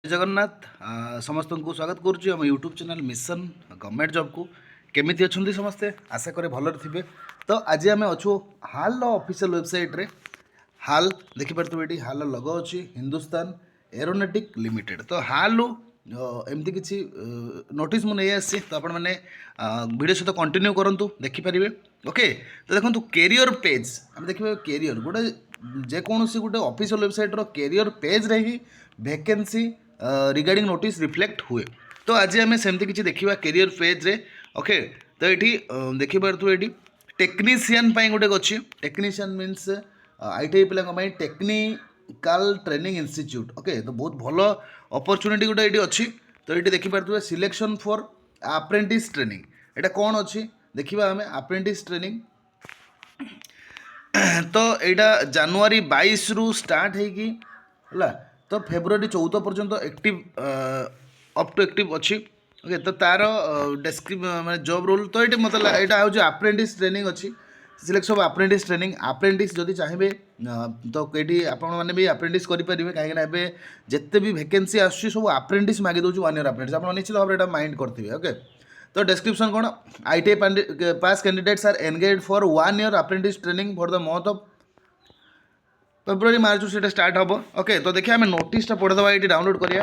जय जगन्नाथ समस्त को स्वागत करुच्ची आम YouTube channel mission government job को केमी अच्छा समस्ते आशा करे भल थे। तो आज आम अच्छु हाल ऑफिशियल वेबसाइट रे हाल देखिपे ये हाल लोगो अच्छी हिंदुस्तान एरोनॉटिक लिमिटेड। तो हाल एमती किसी नोटिस मुझे आसी तो आपण मैंने वीडियो सहित कंटिन्यू करूँ देखिपारे। ओके तो देखो कैरियर पेज आम देखिए कैरियर गोटे जेकोसी गोटे ऑफिशियल वेबसाइट रो कैरियर पेज रे ही वैकेंसी रिगार्डिंग नोटिस रिफ्लेक्ट हुए। तो आज आम सेमती किसी देखा कैरियर पेज रे। ओके तो ये देखिपे ये टेक्नीशियन गोटे अच्छी टेक्नीशियन मीन्स आईटीआई पिला टेक्निकल ट्रेनिंग इंस्टीट्यूट। ओके तो बहुत भल अपॉर्चुनिटी गोटे ये अच्छी। तो ये देखिपे सिलेक्शन फॉर अप्रेंटिस ट्रेनिंग यहाँ कौन अच्छी देखा आम अप्रेंटिस ट्रेनिंग। तो यहाँ जनवरी 22 रु स्टार्ट होगी तो फेब्रुआरी 14 पर्यंत एक्टिव अप टू एक्टिव अच्छी। ओके तो तार डेस्क्रिप मैं जॉब रोल तो ये मतलब यहाँ हूँ अप्रेंटिस ट्रेनिंग अच्छी selection of apprentice training apprentice जदि चाहिए तो ये आपने भी अप्रेंटिस करेंगे कहीं जिते भी वैकेंसी आसूँ सब अप्रेंटिस मागे दूसरी 1 ईयर अप्रेंटिस आप निश्चित भाव में माइंड करेंगे। ओके तो डिस्क्रिप्शन कौन ITI pass candidates are engage for 1 year apprentice training for the month of February March से स्टार्ट हम। ओके तो देखिए आम नोटिसटा पढ़ीदे ये डाउनलोड करिया।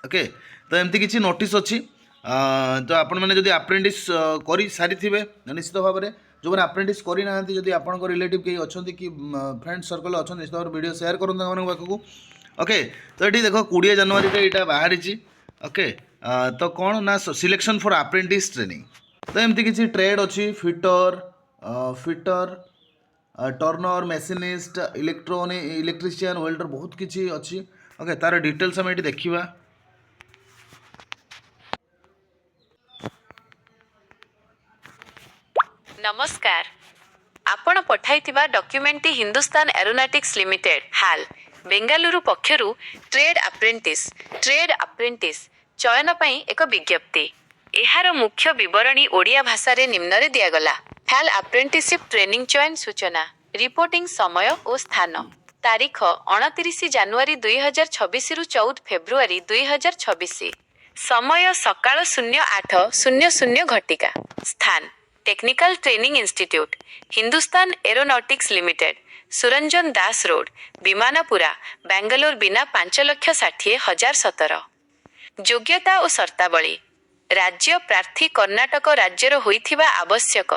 ओके तो एमती किसी नोटिस अच्छी तो आपण मैंने जब अप्रेंटिस कर सारी थे निश्चित भाव में जो मैंने अप्रेंटिस करना जब आप रिलेटिव कहीं अच्छा कि फ्रेंड सर्कल अच्छा निश्चित भाव वीडियो सेयार करूँ पाखक। ओके तो ये देख 20 जनवरी यहाँ बाहरी। ओके तो कौन ना सिलेक्शन फॉर अप्रेंटिस ट्रेनिंग तो एमती किसी ट्रेड अच्छी fitter fitter turner machinist electrician welder बहुत किसी अच्छी। ओके तार डिटेल्स आम ये देखा। नमस्कार आपण पठाइथिबा डॉक्यूमेंट हिंदुस्तान एरोनॉटिक्स लिमिटेड हाल बेंगालुरु पक्षरु ट्रेड अप्रेंटिस चयन पई एक विज्ञप्ति। एहार मुख्य विवरणी ओडिया भाषा रे निम्न रे दियागला। हाल अप्रेंटिसशिप ट्रेनिंग चयन सूचना रिपोर्टिंग समय और स्थान तारीख 29 जनवरी 2026 रु 14 फेब्रुआरी 2026 समय सकाळ 08:00 घटिका स्थान technical training institute Hindustan aeronautics limited Suranjan Das road Vimanapura Bangalore बिना 5,60,017 योग्यता और शर्तावली राज्य प्रार्थी कर्णाटक राज्यर होइथिबा आवश्यक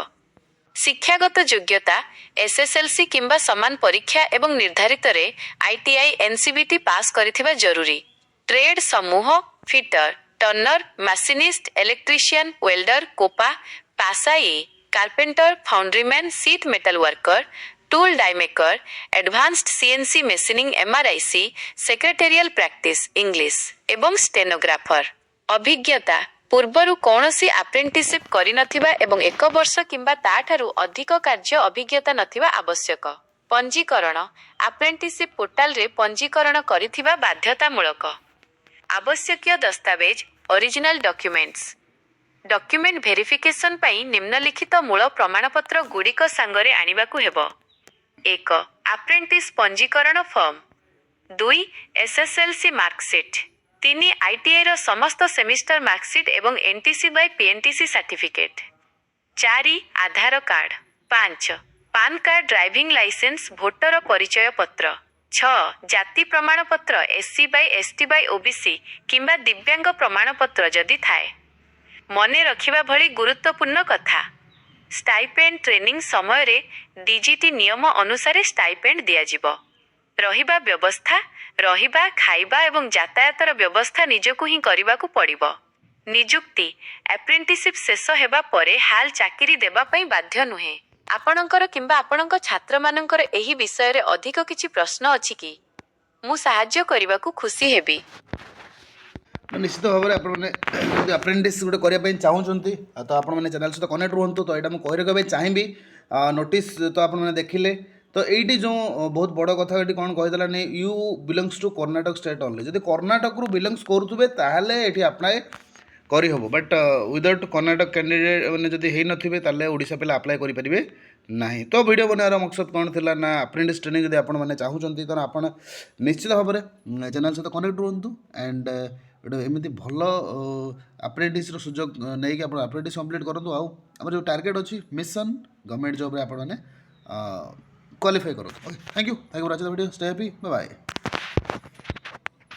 शिक्षागत योग्यता एसएसएलसी किंबा समान परीक्षा एवं निर्धारित रे आईटीआई एनसीबीटी पास करिथिबा जरूरी। ट्रेड समूह fitter turner machinist electrician welder COPA पासाई carpenter foundryman sheet metal worker tool die maker advanced CNC machining एमआरआईसी सेक्रेटेरियल प्रैक्टिस इंग्लिश एवं स्टेनोग्राफर अभिज्ञता पूर्वरु कौनसी अप्रेंटिसशिप करि नथिबा एवं 1 वर्ष किंबा ताठारु अधिक कार्य अभिज्ञता नथिबा आवश्यक। पंजीकरण अप्रेंटिसशिप पोर्टाल रे पंजीकरण करिथिबा बाध्यतामूलक। आवश्यकीय दस्तावेज ओरिजिनल डॉक्यूमेंट्स डॉक्यूमेंट वेरिफिकेशन पाई निम्नलिखित मूल प्रमाणपत्र गुड़िक सांगरे आनिबाकु हेबो। 1 अप्रेंटिस पंजीकरण फॉर्म 2 एसएसएलसी मार्कशीट 3 आईटीआई रो समस्त सेमिस्टर मार्कशीट एवं एनटीसी बाय पीएनटीसी सर्टिफिकेट 4 आधार card 5 PAN card driving licence voter परिचय पत्र 6 जाति प्रमाणपत्र SC by ST by OBC किंबा दिव्यांग प्रमाणपत्र जदि थाए। मने रखिबा भली गुरुत्वपूर्ण कथा स्टाइपेंड ट्रेनिंग समय रे डीजीटी नियम अनुसार स्टाइपेंड दिया जिवो। रहिबा व्यवस्था रहिबा खाइबा एवं यातायातर व्यवस्था निजकु ही करिबाकु पड़िबो। निजुक्ति अप्रेंटिसशिप शेष हेबा परे हाल चाकरी देबा पई बाध्य नुहे। आपणकर किंबा आपणक छात्र मानकर एही विषय रे अधिक किछि प्रश्न अछि कि मु सहाय्य करिबाकु खुशी हेबी। निश्चित भाव में आपने अप्रेंटिस गोटे करने चाहूँगी तो आपने चैनल सहित कनेक्ट रुहतु। तो यहाँ मुझे कहना चाहिए नोटिस तो आपने देखिले तो ये जो बहुत बड़ कथा ये कौन कहीदेला नहीं you belongs to Karnataka state only जब कर्णाटक रू बिलंग्स करुवे ताहले ये अप्लाई करहब बट विदाउट कर्णाटक कैंडिडेट मैंने जब हो नथिबे ताले ओडिशा पिला अप्लाई करेंगे ନାହିଁ। ତ ଭିଡ଼ିଓ ବନେଇବାର ମକସଦ କ'ଣ ଥିଲା ନା ଆପ୍ରେଣ୍ଟିସ୍ ଟ୍ରେନିଂ ଯଦି ଆପଣମାନେ ଚାହୁଁଛନ୍ତି ତାହେଲେ ଆପଣ ନିଶ୍ଚିତ ଭାବରେ ଚ୍ୟାନେଲ୍ ସହିତ କନେକ୍ଟ ରୁହନ୍ତୁ ଆଣ୍ଡ ଗୋଟେ ଏମିତି ଭଲ ଆପ୍ରେଣ୍ଟିସ୍ର ସୁଯୋଗ ନେଇକି ଆପଣ ଆପ୍ରେଣ୍ଟିସ୍ କମ୍ପ୍ଲିଟ୍ କରନ୍ତୁ। ଆଉ ଆମର ଯେଉଁ ଟାର୍ଗେଟ୍ ଅଛି ମିଶନ୍ ଗଭର୍ଣ୍ଣମେଣ୍ଟ ଜବ୍ରେ ଆପଣମାନେ କ୍ୱାଲିଫାଏ କରନ୍ତୁ। Okay thank you for watching the video stay happy bye.